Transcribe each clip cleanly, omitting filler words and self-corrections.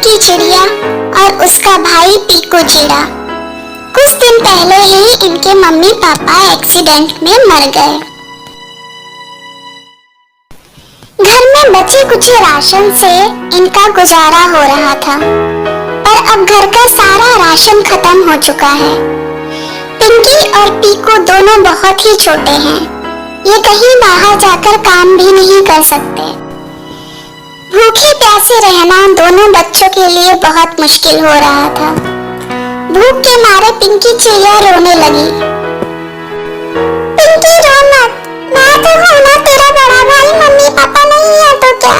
की चिड़िया और उसका भाई पीकू चिड़ा। कुछ दिन पहले ही इनके मम्मी पापा एक्सीडेंट में मर गए। घर में बचे कुछ राशन से इनका गुजारा हो रहा था, पर अब घर का सारा राशन खत्म हो चुका है। पिंकी और पीकू दोनों बहुत ही छोटे हैं। ये कहीं बाहर जाकर काम भी नहीं कर सकते। भूखे प्यासे रहना दोनों बच्चों के लिए बहुत मुश्किल हो रहा था। भूख के मारे पिंकी चिड़िया रोने लगी। पिंकी रो मत, मैं तो हूँ ना तेरा बड़ा भाई। मम्मी पापा नहीं है तो क्या,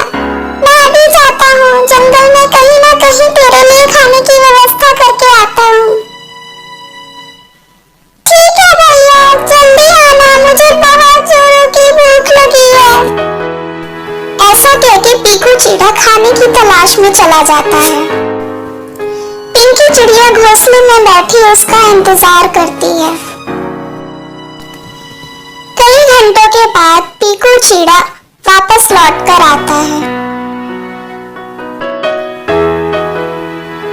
मैं भी जाता हूँ जंगल में, कहीं ना कहीं तेरे लिए खाने की व्यवस्था करके आता हूँ। ठीक है भैया, जल्दी आना, मुझे बहुत जोरों की भूख लगी है। ऐसा कहके पीकू चिड़ा खाने की तलाश में चला जाता है। पिंकी चिड़िया घोंसले में बैठी उसका इंतजार करती है। कई घंटों के बाद पीकू चिड़ा वापस लौट कर आता है।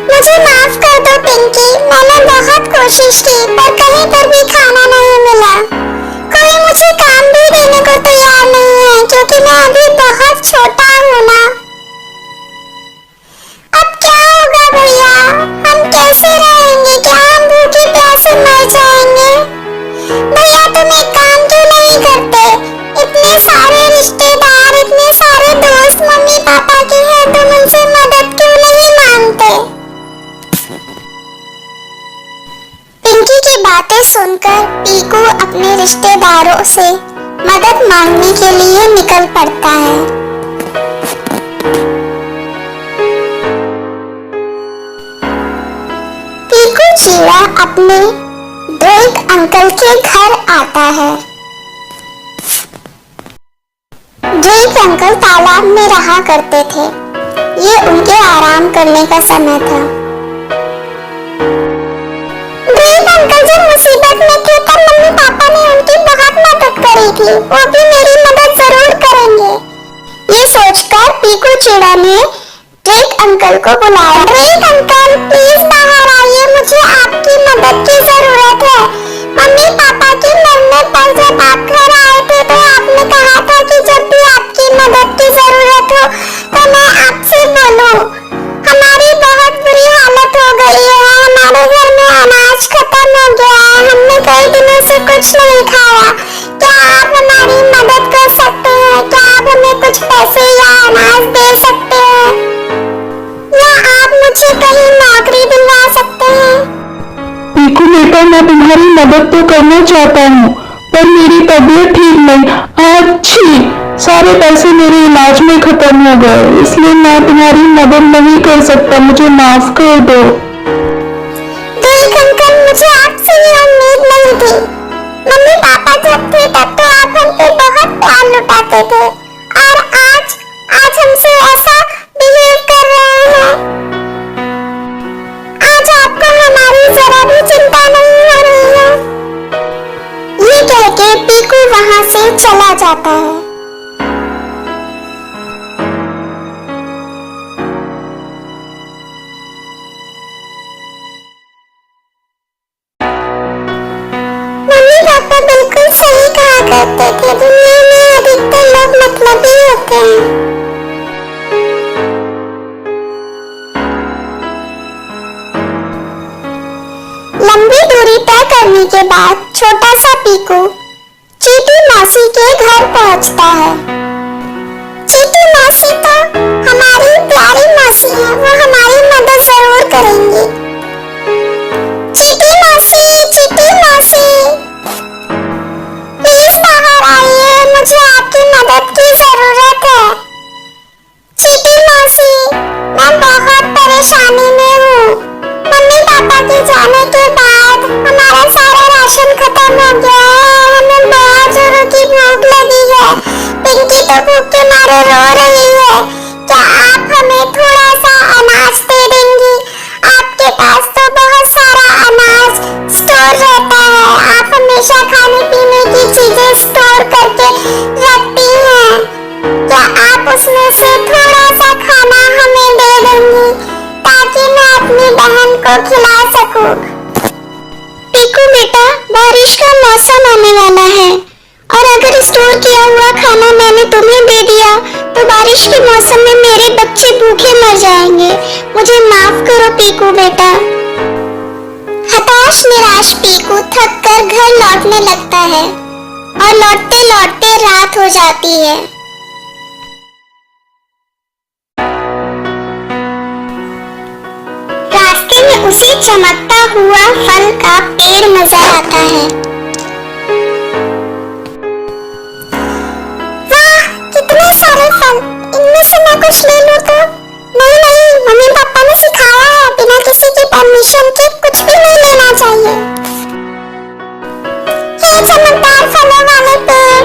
मुझे माफ कर दो पिंकी, मैंने बहुत कोशिश की पर कहीं पर भी खाना नहीं मिला। कोई मुझे काम भी देने को तैयार नहीं है क्योंकि मैं अभी बहुत छोटा हूँ ना। अब क्या होगा भैया, हम कैसे रहेंगे? क्या हम भूखे प्यासे मर जाएंगे? भैया तुम एक काम क्यों नहीं करते? इतने सारे रिश्तेदार, इतने सारे दोस्त मम्मी पापा के हैं, तुम उनसे मदद क्यों नहीं मांगते? पिंकी की बातें सुनकर पीकू अपने रिश्तेदारों से मदद मांगने के लिए निकल पड़ता है। पीकू चिड़ा अपने ड्रेक अंकल के घर आता है। ड्रेक अंकल तालाब में रहा करते थे। ये उनके आराम करने का समय था। ड्रेक अंकल जब मुसीबत में थे तब मम्मी पापा ने उनकी बहुत मदद करी थी, वो भी मेरी मदद जरूर करेंगे। ये सोचकर पीकू चिड़ा ने ड्रेक अंकल को बुलाया। ड्रेक अंकल प्लीज बाहर आइए, मुझे आपकी मदद की जरूरत है। मम्मी पापा के मरने पर जब आप घर आए थे तो आपने कहा था कि जब भी आपकी मदद की जरूरत हो तो मैं आपसे बोलूं। हमारी बहुत बुरी हालत हो गई है, हमारे घर में अनाज खत्म हो गया है, हमने कई दिनों से कुछ नहीं खाया। क्या आप हमारी मदद कर सकते हैं? क्या आप हमें कुछ पैसे या अनाज दे सकते हैं, या आप मुझे कहीं नौकरी दिलवा सकते हैं? पीकू बेटा, मैं तुम्हारी मदद तो करना चाहता हूँ पर मेरी तबीयत ठीक नहीं। अच्छी सारे पैसे मेरे इलाज में खत्म हो गए, इसलिए मैं तुम्हारी मदद नहीं कर सकता, मुझे माफ कर दो। ड्रेक अंकल, मुझे आपसे ये उम्मीद नहीं थी। मम्मी पापा जब थे तब तो आप हम पे बहुत प्यार लुटाते थे और आज हमसे ऐसा बिहेव कर रहे हैं। आज आपको हमारी जरा भी चिंता नहीं हो रही है। ये कहके पीकू वहां से चला जाता है। मम्मी पापा बिल्कुल सही कहा करते थे, दुनिया में अधिकतर लोग मतलबी होते हैं। लंबी दूरी तय करने के बाद छोटा सा पीकू चीटी मौसी के घर पहुंचता है। चीटी मौसी तो हमारी प्यारी मौसी है, वो हमारी मदद जरूर करेंगी। चीटी मौसी, चीटी मौसी, प्लीज बाहर आइए, मुझे आपकी मदद की जरूरत है। चीटी मौसी, मैं बहुत परेशानी में हूँ। मम्मी पापा के जाने के बाद हमारा सारा राशन खत्म हो गया है, हमें बहुत जोरों की भूख लगी है। पिंकी तो भूख के मारे रो रही है। क्या आप हमें थोड़ा सा अनाज दे देंगी? आपके पास तो बहुत सारा अनाज स्टोर रहता है, आप हमेशा खाने पीने की चीजें स्टोर करके रखती हैं। क्या आप उसमें से थोड़ा सा खाना हमें दे देंगी को खिला सकूं। पीकू बेटा, बारिश का मौसम आने वाला है और अगर स्टोर किया हुआ खाना मैंने तुम्हें दे दिया तो बारिश के मौसम में मेरे बच्चे भूखे मर जाएंगे। मुझे माफ करो पीकू बेटा। हताश निराश पीकू थक कर घर लौटने लगता है और लौटते लौटते रात हो जाती है। रास्ते में उसे चमकता हुआ फल का पेड़ नजर आता है। वाह, कितने सारे फल! इनमें से मैं कुछ ले लूं तो? नहीं नहीं, मम्मी पापा ने सिखाया है बिना किसी की परमिशन के कुछ भी नहीं लेना चाहिए। ये चमकदार फलों वाले पेड़,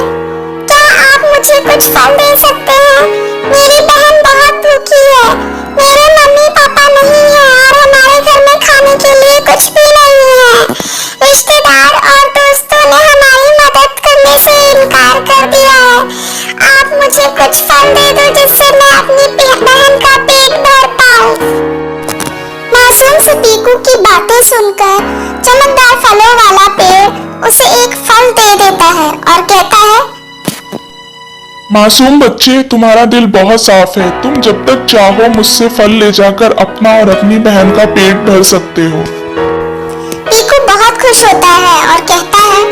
क्या आप मुझे कुछ फल दे सकते हैं? मेरी बहन बहुत भूखी है, मेरे मम्मी पापा नहीं है और हमारे घर में खाने के लिए कुछ भी नहीं है। रिश्तेदार और दोस्तों ने हमारी मदद करने से इनकार कर दिया है। आप मुझे कुछ फल दे दो जिससे मैं अपनी बहन का पेट भर पाऊं। मासूम से पीकू की बातें सुनकर चमकदार फलों वाला पेड़ उसे एक फल दे देता है और कहता है, मासूम बच्चे, तुम्हारा दिल बहुत साफ है। तुम जब तक चाहो मुझसे फल ले जाकर अपना और अपनी बहन का पेट भर सकते हो। पीकू बहुत खुश होता है और कहता है,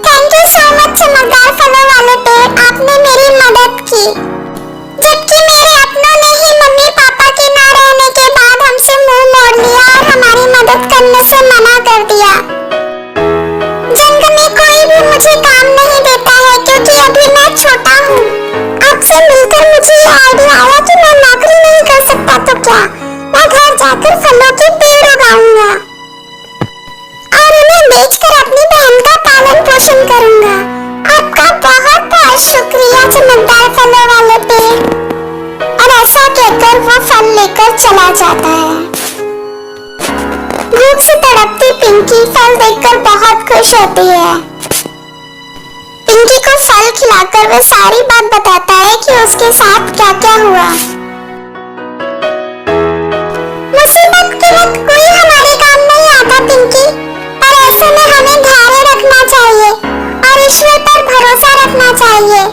थैंक यू सो मच चमकदार फलों वाले पेड़, आपने मेरी मदद की। जबकि मेरे अपनों ने ही मम्मी पापा के ना रहने के बाद हमसे मुंह मोड़ लिया और हमारी मदद करने से मना कर दिया। जंग में कोई भी मुझे काम नहीं देता है क्योंकि अभी मैं छोटा हूँ। आपसे मिलकर मुझे ये आइडिया आया कि मैं नौकरी नहीं कर सकता तो क्या, मैं घर जाकर फलों के पेड़ उगाऊंगा और उन्हें बेचकर अपनी बहन का पालन पोषण करूंगा। आपका बहुत बहुत शुक्रिया चमकदार फलों वाले पेड़। और ऐसा कहकर वो फल लेकर चला जाता है। भूख से तड़पती पिंकी फल देखकर बहुत खुश होती है। पिंकी को फल खिलाकर वह सारी बात बताता है कि उसके साथ क्या क्या हुआ। मुसीबत के वक्त कोई हमारे काम नहीं आता पिंकी, पर ऐसे में हमें धैर्य रखना चाहिए और ईश्वर पर भरोसा रखना चाहिए,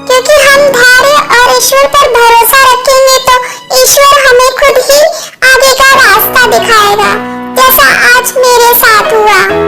क्योंकि हम धैर्य और ईश्वर पर भरोसा रखेंगे तो ईश्वर हमें खुद ही आगे का रास्ता दिखाएगा, जैसा आज मेरे साथ हुआ।